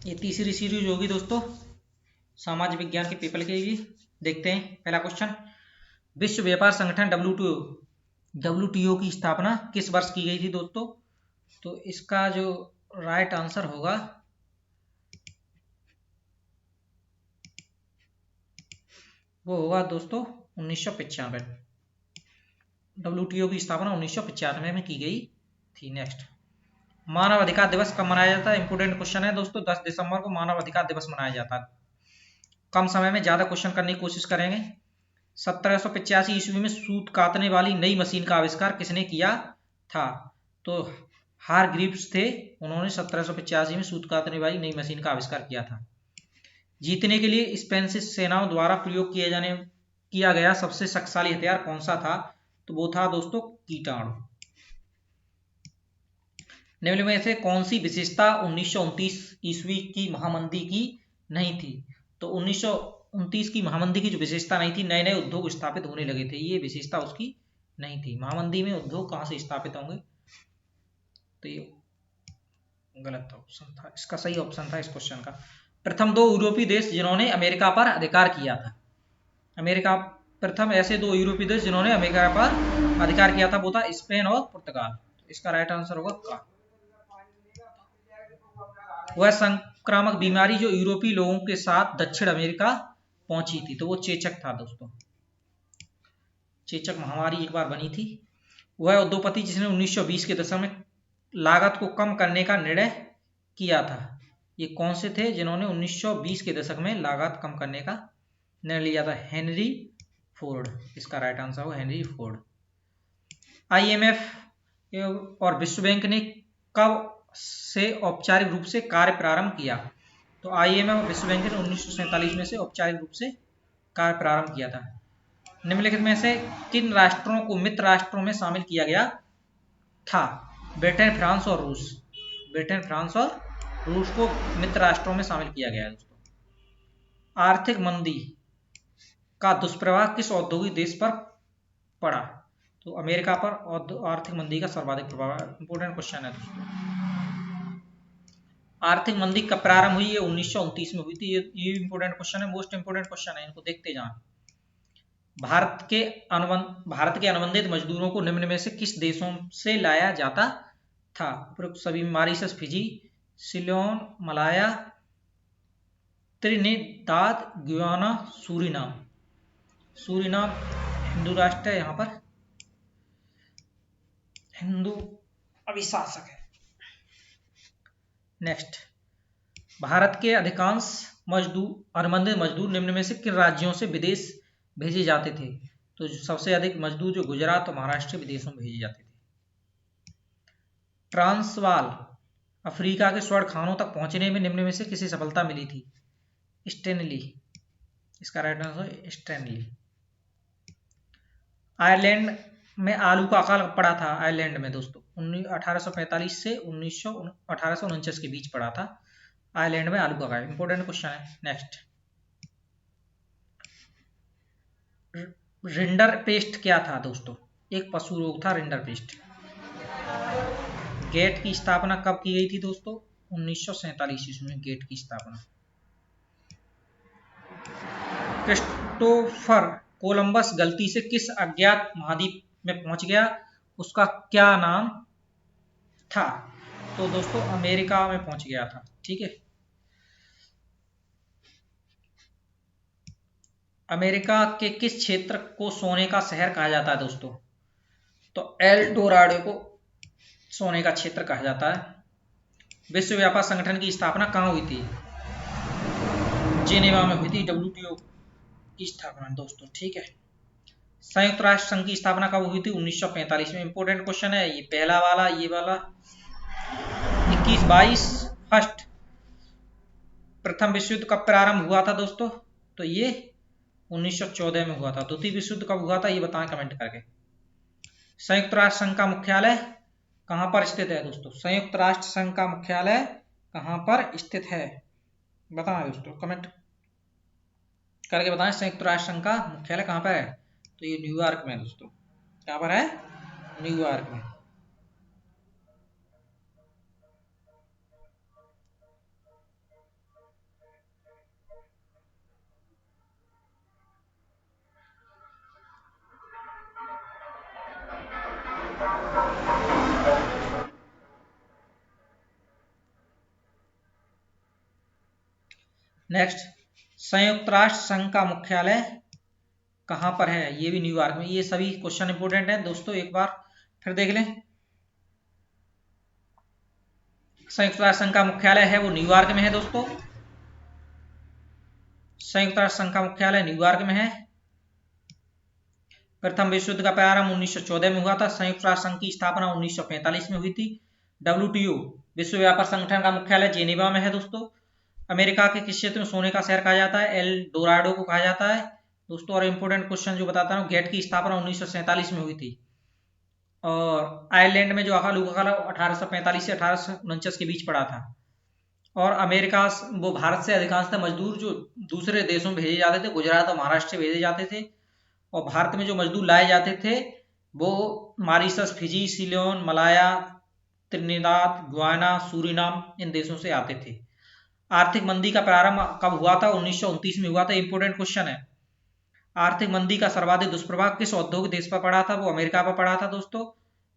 ये तीसरी सीरीज होगी दोस्तों सामाजिक विज्ञान के पेपर के लिए। देखते हैं पहला क्वेश्चन। विश्व व्यापार संगठन डब्ल्यूटीओ की स्थापना किस वर्ष की गई थी दोस्तों? तो इसका जो राइट आंसर होगा वो होगा दोस्तों 1995। डब्ल्यूटीओ की स्थापना 1995 में की गई थी। नेक्स्ट, मानव अधिकार दिवस कब मनाया जाता है? इंपोर्टेंट क्वेश्चन है दोस्तों। 10 दिसंबर को मानव अधिकार दिवस मनाया जाता है। कम समय में ज्यादा क्वेश्चन करने की कोशिश करेंगे। 1785 ईस्वी में सूत कातने वाली नई मशीन का आविष्कार किसने किया था? तो हारग्रीव्स थे, उन्होंने 1785 में सूत कातने वाली नई मशीन का आविष्कार किया था। जीतने के लिए स्पेन से सेनाओं द्वारा प्रयोग किया गया सबसे शक्तिशाली हथियार कौन सा था? तो वो था दोस्तों कीटाणु। निम्न में से कौन सी विशेषता 1929 ईस्वी की महामंदी की नहीं थी? तो 1929 की महामंदी की जो विशेषता नहीं थी, नए नए उद्योग स्थापित होने लगे थे, ये विशेषता उसकी नहीं थी। महामंदी में उद्योग कहाँ से स्थापित होंगे? तो ये गलत ऑप्शन था, इसका सही ऑप्शन था इस क्वेश्चन का प्रथम दो यूरोपीय देश जिन्होंने अमेरिका पर अधिकार किया था। अमेरिका प्रथम ऐसे दो यूरोपीय देश जिन्होंने अमेरिका पर अधिकार किया था वो था स्पेन और पुर्तगाल। इसका राइट आंसर होगा का। वह संक्रामक बीमारी जो यूरोपीय लोगों के साथ दक्षिण अमेरिका पहुंची थी, तो वो चेचक था दोस्तों। चेचक महामारी एक बार बनी थी। वह उद्योगपति जिसने 1920 के दशक में लागत को कम करने का निर्णय किया था। ये कौन से थे जिन्होंने 1920 के दशक में लागत कम करने का निर्णय लिया था? Henry Ford. इसका राइट आंसर होगा हेनरी फोर्ड। आईएमएफ और विश्व बैंक ने कब से औपचारिक रूप से कार्य प्रारंभ किया? तो आईएमएफ और विश्व बैंक ने 1947 में से औपचारिक रूप से कार्य प्रारंभ किया था। निम्नलिखित में से किन राष्ट्रों को मित्र राष्ट्रों में शामिल किया गया था? ब्रिटेन, फ्रांस और रूस। ब्रिटेन, फ्रांस और रूस को मित्र राष्ट्रों में शामिल किया गया है दोस्तों। आर्थिक मंदी का दुष्प्रभाव किस औद्योगिक देश पर पड़ा? तो अमेरिका पर आर्थिक मंदी का सर्वाधिक प्रभाव। इंपोर्टेंट क्वेश्चन है दोस्तों। आर्थिक मंदी कब प्रारंभ हुई? ये 1929 में हुई थी। ये इंपोर्टेंट क्वेश्चन है, मोस्ट इंपोर्टेंट क्वेश्चन है, इनको देखते जाएं। भारत के अनुबंधित मजदूरों को निम्न में से किस देशों से लाया जाता था? उपरोक्त सभी Mauritius, Fiji, Ceylon, Malaya, Trinidad, Guyana, Suriname. Suriname Hindu राष्ट्र है, यहाँ पर हिंदू अभिशासक है। नेक्स्ट, भारत के अधिकांश अनुबंधित मजदूर निम्न में से किन राज्यों से विदेश भेजे जाते थे? तो सबसे अधिक मजदूर जो गुजरात और महाराष्ट्र विदेशों में भेजे जाते थे। ट्रांसवाल अफ्रीका के स्वर्ण खानों तक पहुंचने में निम्न में से किसे सफलता मिली थी? स्टेनली। इसका राइट आंसर स्टेनली। आयरलैंड में आलू का अकाल पड़ा था। आयरलैंड में दोस्तों 1845 से 1849 के बीच पड़ा था। आयरलैंड में आलू का अकाल। इंपोर्टेंट क्वेश्चन है। नेक्स्ट, रिंडर पेस्ट क्या था दोस्तों? एक पशु रोग था रिंडर पेस्ट। गेट की स्थापना कब की गई थी दोस्तों? 1947 ईस्वी में गेट की स्थापना। क्रिस्टोफर कोलंबस गलती से किस अज्ञात महाद्वीप में पहुंच गया? उसका क्या नाम था? तो दोस्तों अमेरिका में पहुंच गया था। ठीक है। अमेरिका के किस क्षेत्र को सोने का शहर कहा जाता है दोस्तों? तो एल डोराडो को सोने का क्षेत्र कहा जाता है। विश्व व्यापार संगठन की स्थापना कहाँ हुई थी? जेनेवा में हुई थी डब्ल्यूटीओ की स्थापना दोस्तों। ठीक है। संयुक्त राष्ट्र संघ की स्थापना कब हुई थी? 1945 में। इंपोर्टेंट क्वेश्चन है ये पहला वाला, ये वाला। 21-22 फर्स्ट प्रथम विश्व युद्ध कब प्रारंभ हुआ था दोस्तों? तो ये 1914 में हुआ था। द्वितीय विश्व युद्ध कब हुआ था? ये बताएं कमेंट करके। संयुक्त राष्ट्र संघ का मुख्यालय कहां पर स्थित है दोस्तों? संयुक्त राष्ट्र संघ का मुख्यालय कहां पर स्थित है? बताएं दोस्तों, कमेंट करके बताएं संयुक्त राष्ट्र संघ का मुख्यालय कहां पर है? तो ये न्यूयॉर्क में दोस्तों। कहां पर है? न्यूयॉर्क में। नेक्स्ट, संयुक्त राष्ट्र संघ का मुख्यालय कहाँ पर है? ये भी न्यूयॉर्क में। ये सभी क्वेश्चन इंपोर्टेंट हैं दोस्तों, एक बार फिर देख लें। संयुक्त राष्ट्र संघ का मुख्यालय है वो न्यूयॉर्क में है दोस्तों। संयुक्त राष्ट्र संघ का मुख्यालय न्यूयॉर्क में है। प्रथम विश्व युद्ध का प्रारंभ 1914 में हुआ था। संयुक्त राष्ट्र संघ की स्थापना 1945 में हुई थी। WTO विश्व व्यापार संगठन का मुख्यालय जेनेवा में है दोस्तों। अमेरिका के किस क्षेत्र में सोने का शहर कहा जाता है? एल डोराडो को कहा जाता है दोस्तों। और इंपोर्टेंट क्वेश्चन जो बताता हूँ, गेट की स्थापना 1947 में हुई थी। और आयरलैंड में जो अकाल हुआ था 1845 से 1849 के बीच पड़ा था। और अमेरिका वो भारत से अधिकांशतः मजदूर जो दूसरे देशों में भेजे जाते थे, गुजरात और महाराष्ट्र से भेजे जाते थे। और भारत में जो मजदूर लाए जाते थे वो Mauritius, Fiji, Ceylon, Malaya, Trinidad, Guyana, Suriname इन देशों से आते थे। आर्थिक मंदी का प्रारंभ कब हुआ था? 1929 में हुआ था। इंपोर्टेंट क्वेश्चन है। आर्थिक मंदी का सर्वाधिक दुष्प्रभाव किस औद्योगिक देश पर पड़ा था? वो अमेरिका पर पड़ा था दोस्तों।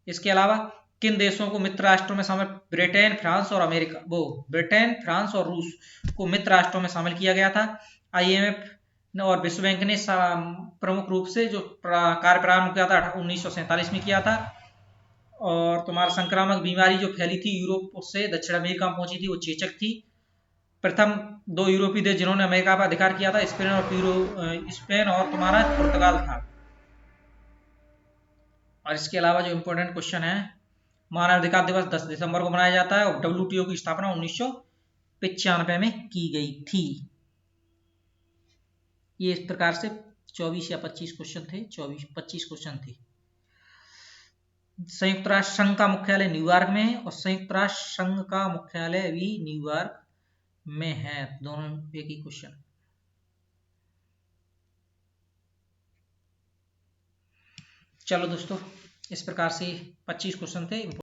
इसके अलावा किन देशों को मित्र राष्ट्रों में शामिल? ब्रिटेन, फ्रांस और अमेरिका, वो ब्रिटेन, फ्रांस और रूस को मित्र राष्ट्रों में शामिल किया गया था। IMF और विश्व बैंक ने प्रमुख रूप से जो कार्य प्रारंभ किया था 1947 में किया था। और तुम्हारा संक्रामक बीमारी जो फैली थी यूरोप से दक्षिण अमेरिका में पहुंची थी वो चेचक थी। प्रथम 2 यूरोपीय देश जिन्होंने अमेरिका पर अधिकार किया था स्पेन और तुम्हारा पुर्तगाल था। और इसके अलावा जो इम्पोर्टेंट क्वेश्चन है, मानव अधिकार दिवस 10 दिसंबर को मनाया जाता है। और WTO की स्थापना 1995 में की गई थी। ये इस प्रकार से 24 या 25 क्वेश्चन थे, 25 क्वेश्चन थे। संयुक्त राष्ट्र संघ का मुख्यालय न्यूयॉर्क में है और संयुक्त राष्ट्र संघ का मुख्यालय भी न्यूयॉर्क में है। दोनों एक ही क्वेश्चन। चलो दोस्तों, इस प्रकार से 25 क्वेश्चन थे।